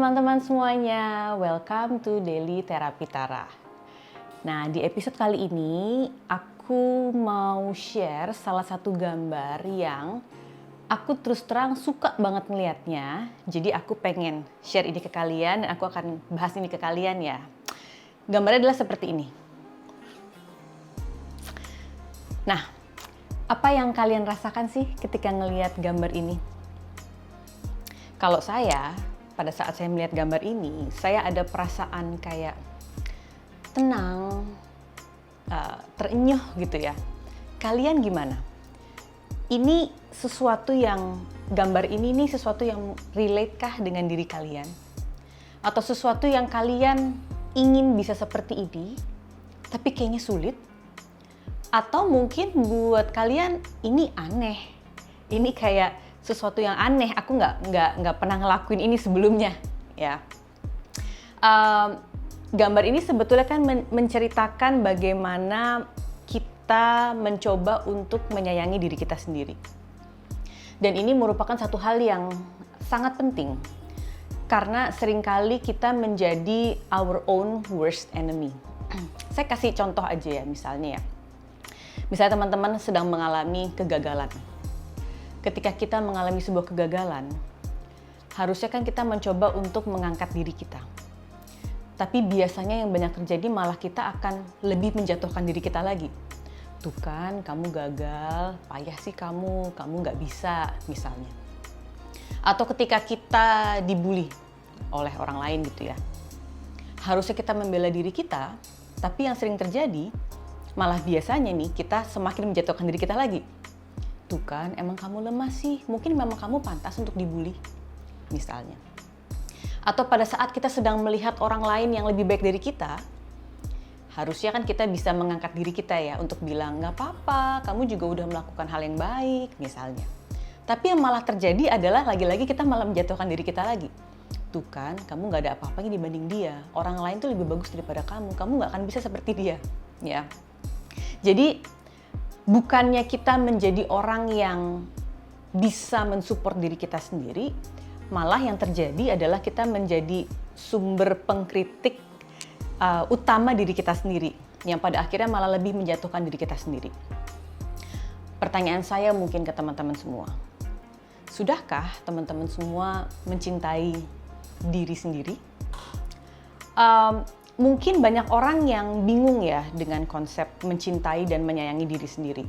teman-teman semuanya, welcome to Daily Terapi Tara. Nah, di episode kali ini aku mau share salah satu gambar yang aku terus terang suka banget ngelihatnya. Jadi aku pengen share ini ke kalian dan aku akan bahas ini ke kalian ya. Gambarnya adalah seperti ini. Nah, apa yang kalian rasakan sih ketika ngelihat gambar ini? Kalau saya, pada saat saya melihat gambar ini, saya ada perasaan kayak tenang, terenyuh gitu ya. Kalian gimana? Ini sesuatu yang, gambar ini nih sesuatu yang relate kah dengan diri kalian? Atau sesuatu yang kalian ingin bisa seperti ini, tapi kayaknya sulit? Atau mungkin buat kalian ini aneh, ini kayak sesuatu yang aneh, aku nggak pernah ngelakuin ini sebelumnya, ya. Gambar ini sebetulnya kan menceritakan bagaimana kita mencoba untuk menyayangi diri kita sendiri. Dan ini merupakan satu hal yang sangat penting, karena seringkali kita menjadi our own worst enemy. Saya kasih contoh aja ya, misalnya teman-teman sedang mengalami kegagalan. Ketika kita mengalami sebuah kegagalan, harusnya kan kita mencoba untuk mengangkat diri kita. Tapi biasanya yang banyak terjadi malah kita akan lebih menjatuhkan diri kita lagi. Tuh kan, kamu gagal, payah sih kamu nggak bisa, misalnya. Atau ketika kita dibully oleh orang lain gitu ya. Harusnya kita membela diri kita, tapi yang sering terjadi, malah biasanya nih kita semakin menjatuhkan diri kita lagi. Tuh kan, emang kamu lemah sih, mungkin memang kamu pantas untuk dibully, misalnya. Atau pada saat kita sedang melihat orang lain yang lebih baik dari kita, harusnya kan kita bisa mengangkat diri kita ya, untuk bilang, nggak apa-apa, kamu juga udah melakukan hal yang baik, misalnya. Tapi yang malah terjadi adalah lagi-lagi kita malah menjatuhkan diri kita lagi. Tuh kan, kamu nggak ada apa-apanya dibanding dia, orang lain tuh lebih bagus daripada kamu nggak akan bisa seperti dia, ya. Jadi, bukannya kita menjadi orang yang bisa mensupport diri kita sendiri, malah yang terjadi adalah kita menjadi sumber pengkritik utama diri kita sendiri, yang pada akhirnya malah lebih menjatuhkan diri kita sendiri. Pertanyaan saya mungkin ke teman-teman semua, sudahkah teman-teman semua mencintai diri sendiri? Mungkin banyak orang yang bingung ya dengan konsep mencintai dan menyayangi diri sendiri.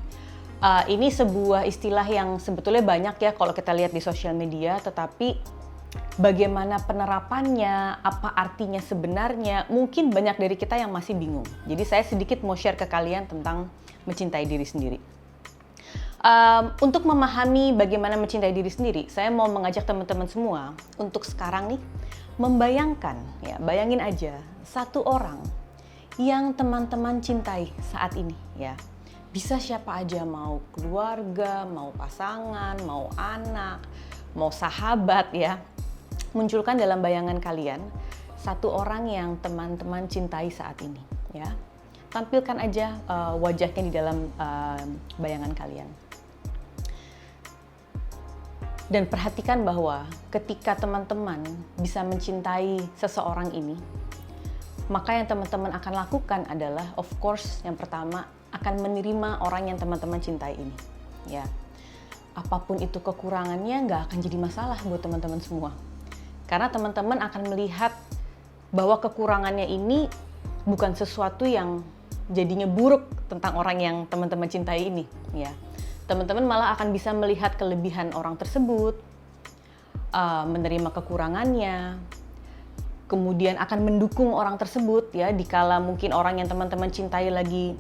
Ini sebuah istilah yang sebetulnya banyak ya kalau kita lihat di sosial media, tetapi bagaimana penerapannya, apa artinya sebenarnya, mungkin banyak dari kita yang masih bingung. Jadi saya sedikit mau share ke kalian tentang mencintai diri sendiri. Untuk memahami bagaimana mencintai diri sendiri, saya mau mengajak teman-teman semua untuk sekarang nih membayangkan, ya, bayangin aja satu orang yang teman-teman cintai saat ini, ya. Bisa siapa aja, mau keluarga, mau pasangan, mau anak, mau sahabat, ya. Munculkan dalam bayangan kalian satu orang yang teman-teman cintai saat ini, ya. Tampilkan aja wajahnya di dalam bayangan kalian. Dan perhatikan bahwa ketika teman-teman bisa mencintai seseorang ini, maka yang teman-teman akan lakukan adalah, of course, yang pertama akan menerima orang yang teman-teman cintai ini. Ya, apapun itu kekurangannya nggak akan jadi masalah buat teman-teman semua. Karena teman-teman akan melihat bahwa kekurangannya ini bukan sesuatu yang jadinya buruk tentang orang yang teman-teman cintai ini. Ya. Teman-teman malah akan bisa melihat kelebihan orang tersebut, menerima kekurangannya, kemudian akan mendukung orang tersebut ya, dikala mungkin orang yang teman-teman cintai lagi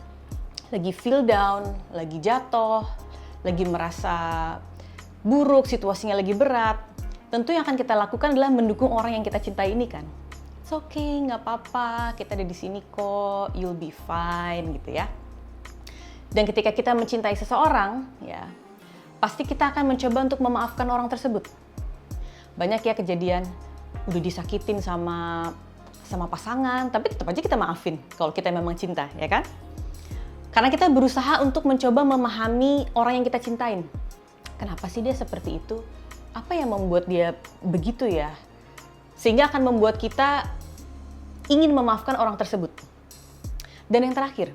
feel down, lagi jatuh, lagi merasa buruk, situasinya lagi berat. Tentu yang akan kita lakukan adalah mendukung orang yang kita cintai ini kan. It's okay, nggak apa-apa, kita ada di sini kok, you'll be fine gitu ya. Dan ketika kita mencintai seseorang, ya, pasti kita akan mencoba untuk memaafkan orang tersebut. Banyak ya kejadian, udah disakitin sama pasangan, tapi tetap aja kita maafin kalau kita memang cinta, ya kan? Karena kita berusaha untuk mencoba memahami orang yang kita cintain. Kenapa sih dia seperti itu? Apa yang membuat dia begitu ya? Sehingga akan membuat kita ingin memaafkan orang tersebut. Dan yang terakhir,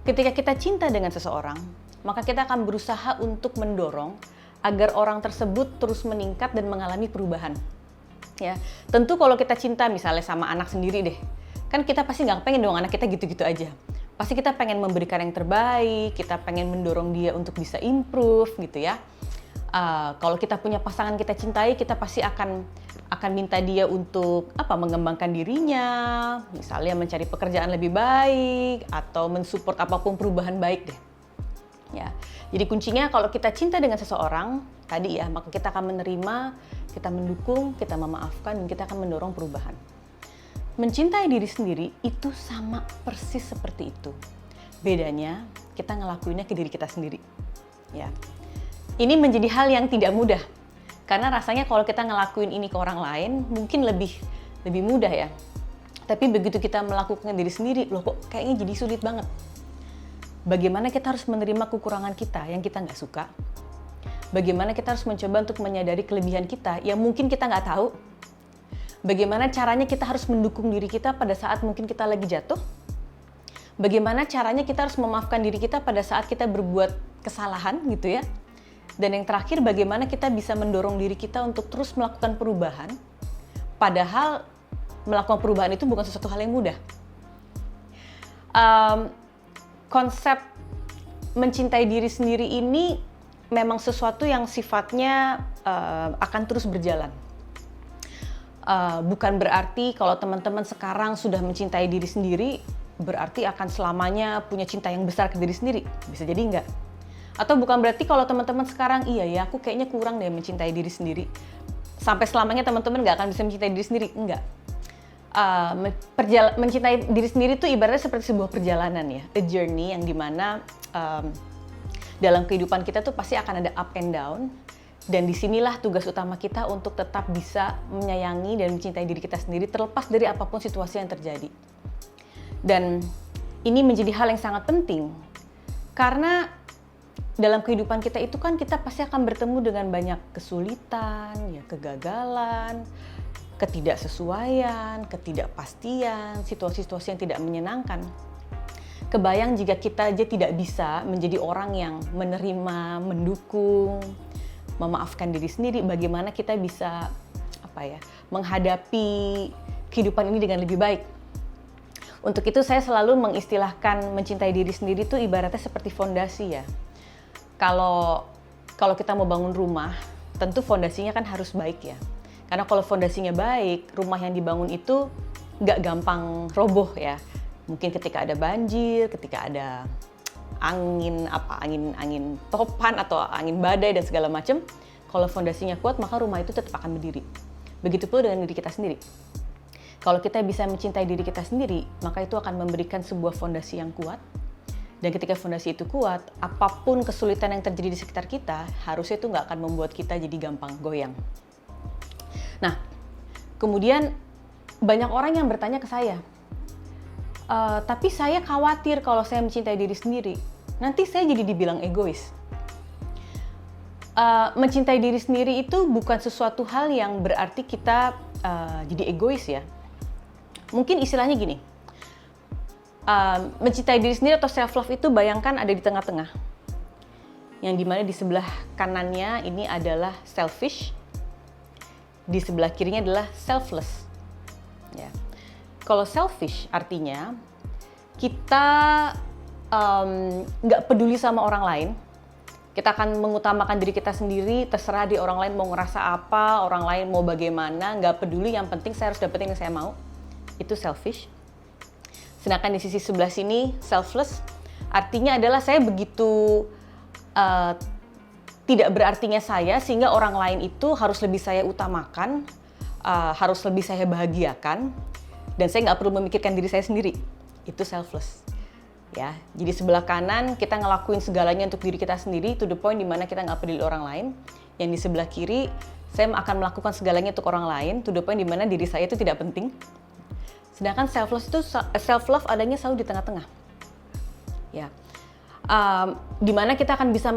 ketika kita cinta dengan seseorang, maka kita akan berusaha untuk mendorong agar orang tersebut terus meningkat dan mengalami perubahan. Ya, tentu kalau kita cinta misalnya sama anak sendiri deh, kan kita pasti nggak pengen dong anak kita gitu-gitu aja. Pasti kita pengen memberikan yang terbaik, kita pengen mendorong dia untuk bisa improve gitu ya. Kalau kita punya pasangan kita cintai, kita pasti akan minta dia untuk mengembangkan dirinya, misalnya mencari pekerjaan lebih baik atau mensupport apapun perubahan baik deh. Ya, jadi kuncinya kalau kita cinta dengan seseorang tadi ya, maka kita akan menerima, kita mendukung, kita memaafkan, dan kita akan mendorong perubahan. Mencintai diri sendiri itu sama persis seperti itu. Bedanya kita ngelakuinnya ke diri kita sendiri. Ya, ini menjadi hal yang tidak mudah. Karena rasanya kalau kita ngelakuin ini ke orang lain mungkin lebih mudah ya. Tapi begitu kita melakukan diri sendiri, loh kok kayaknya jadi sulit banget. Bagaimana kita harus menerima kekurangan kita yang kita nggak suka? Bagaimana kita harus mencoba untuk menyadari kelebihan kita yang mungkin kita nggak tahu? Bagaimana caranya kita harus mendukung diri kita pada saat mungkin kita lagi jatuh? Bagaimana caranya kita harus memaafkan diri kita pada saat kita berbuat kesalahan gitu ya? Dan yang terakhir, bagaimana kita bisa mendorong diri kita untuk terus melakukan perubahan, padahal melakukan perubahan itu bukan sesuatu hal yang mudah. Konsep mencintai diri sendiri ini memang sesuatu yang sifatnya akan terus berjalan. Bukan berarti kalau teman-teman sekarang sudah mencintai diri sendiri, berarti akan selamanya punya cinta yang besar ke diri sendiri. Bisa jadi enggak. Atau bukan berarti kalau teman-teman sekarang, iya ya aku kayaknya kurang deh mencintai diri sendiri. Sampai selamanya teman-teman nggak akan bisa mencintai diri sendiri. Enggak. Mencintai diri sendiri itu ibaratnya seperti sebuah perjalanan ya. A journey yang dimana dalam kehidupan kita tuh pasti akan ada up and down. Dan disinilah tugas utama kita untuk tetap bisa menyayangi dan mencintai diri kita sendiri terlepas dari apapun situasi yang terjadi. Dan ini menjadi hal yang sangat penting karena dalam kehidupan kita itu kan kita pasti akan bertemu dengan banyak kesulitan, ya kegagalan, ketidaksesuaian, ketidakpastian, situasi-situasi yang tidak menyenangkan. Kebayang jika kita aja tidak bisa menjadi orang yang menerima, mendukung, memaafkan diri sendiri, bagaimana kita bisa menghadapi kehidupan ini dengan lebih baik. Untuk itu saya selalu mengistilahkan mencintai diri sendiri itu ibaratnya seperti fondasi ya. Kalau kita mau bangun rumah, tentu fondasinya kan harus baik ya. Karena kalau fondasinya baik, rumah yang dibangun itu nggak gampang roboh ya. Mungkin ketika ada banjir, ketika ada angin topan atau angin badai dan segala macam, kalau fondasinya kuat maka rumah itu tetap akan berdiri. Begitu pula dengan diri kita sendiri. Kalau kita bisa mencintai diri kita sendiri, maka itu akan memberikan sebuah fondasi yang kuat. Dan ketika fondasi itu kuat, apapun kesulitan yang terjadi di sekitar kita, harusnya itu nggak akan membuat kita jadi gampang goyang. Nah, kemudian banyak orang yang bertanya ke saya, tapi saya khawatir kalau saya mencintai diri sendiri, nanti saya jadi dibilang egois. Mencintai diri sendiri itu bukan sesuatu hal yang berarti kita jadi egois ya. Mungkin istilahnya gini, mencintai diri sendiri atau self-love itu bayangkan ada di tengah-tengah. Yang dimana di sebelah kanannya ini adalah selfish, di sebelah kirinya adalah selfless. Ya. Kalau selfish artinya kita nggak peduli sama orang lain, kita akan mengutamakan diri kita sendiri, terserah di orang lain mau ngerasa apa, orang lain mau bagaimana, nggak peduli, yang penting saya harus dapetin yang saya mau. Itu selfish. Sedangkan di sisi sebelah sini selfless, artinya adalah saya begitu tidak berartinya saya sehingga orang lain itu harus lebih saya utamakan, harus lebih saya bahagiakan, dan saya nggak perlu memikirkan diri saya sendiri. Itu selfless. Ya, jadi sebelah kanan kita ngelakuin segalanya untuk diri kita sendiri, to the point dimana kita nggak peduli orang lain. Yang di sebelah kiri, saya akan melakukan segalanya untuk orang lain, to the point dimana diri saya itu tidak penting. Sedangkan self-love adanya selalu di tengah-tengah. Ya, dimana kita akan bisa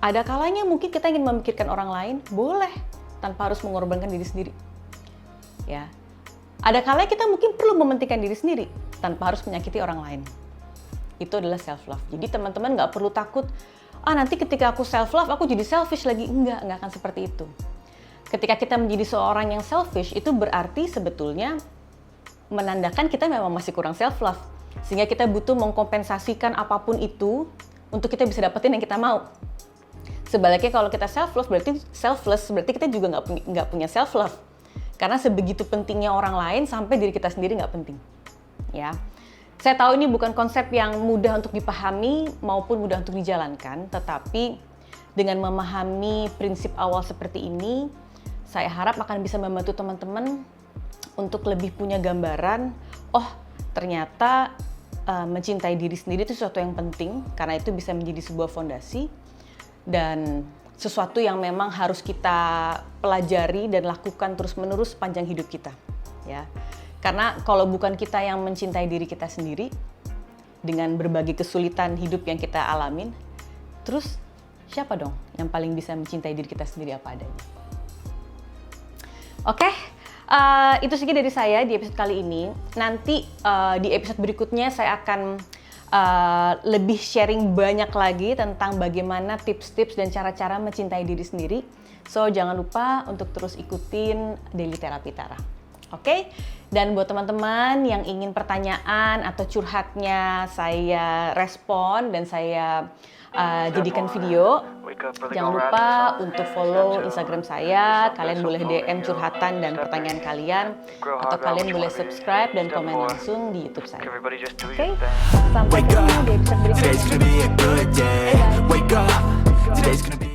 Ada kalanya mungkin kita ingin memikirkan orang lain, boleh, tanpa harus mengorbankan diri sendiri. Ya. Ada kalanya kita mungkin perlu mementingkan diri sendiri, tanpa harus menyakiti orang lain. Itu adalah self-love. Jadi teman-teman nggak perlu takut, nanti ketika aku self-love, aku jadi selfish lagi. Nggak akan seperti itu. Ketika kita menjadi seorang yang selfish, itu berarti sebetulnya menandakan kita memang masih kurang self-love. Sehingga kita butuh mengkompensasikan apapun itu untuk kita bisa dapetin yang kita mau. Sebaliknya kalau kita self-love berarti selfless, berarti kita juga nggak punya self-love. Karena sebegitu pentingnya orang lain sampai diri kita sendiri nggak penting. Ya, saya tahu ini bukan konsep yang mudah untuk dipahami maupun mudah untuk dijalankan, tetapi dengan memahami prinsip awal seperti ini, saya harap akan bisa membantu teman-teman untuk lebih punya gambaran, ternyata mencintai diri sendiri itu sesuatu yang penting, karena itu bisa menjadi sebuah fondasi, dan sesuatu yang memang harus kita pelajari dan lakukan terus-menerus sepanjang hidup kita. Ya. Karena kalau bukan kita yang mencintai diri kita sendiri, dengan berbagai kesulitan hidup yang kita alamin, terus siapa dong yang paling bisa mencintai diri kita sendiri apa adanya? Oke, itu saja dari saya di episode kali ini. Nanti di episode berikutnya saya akan lebih sharing banyak lagi tentang bagaimana tips-tips dan cara-cara mencintai diri sendiri. So, jangan lupa untuk terus ikutin Daily Therapy Tara. Oke? Dan buat teman-teman yang ingin pertanyaan atau curhatnya saya respon dan saya jadikan video, jangan lupa untuk follow Instagram saya. Kalian boleh DM curhatan dan pertanyaan kalian, atau kalian boleh subscribe dan komen langsung di YouTube saya. Oke? Sampai ketemu di episode berikutnya.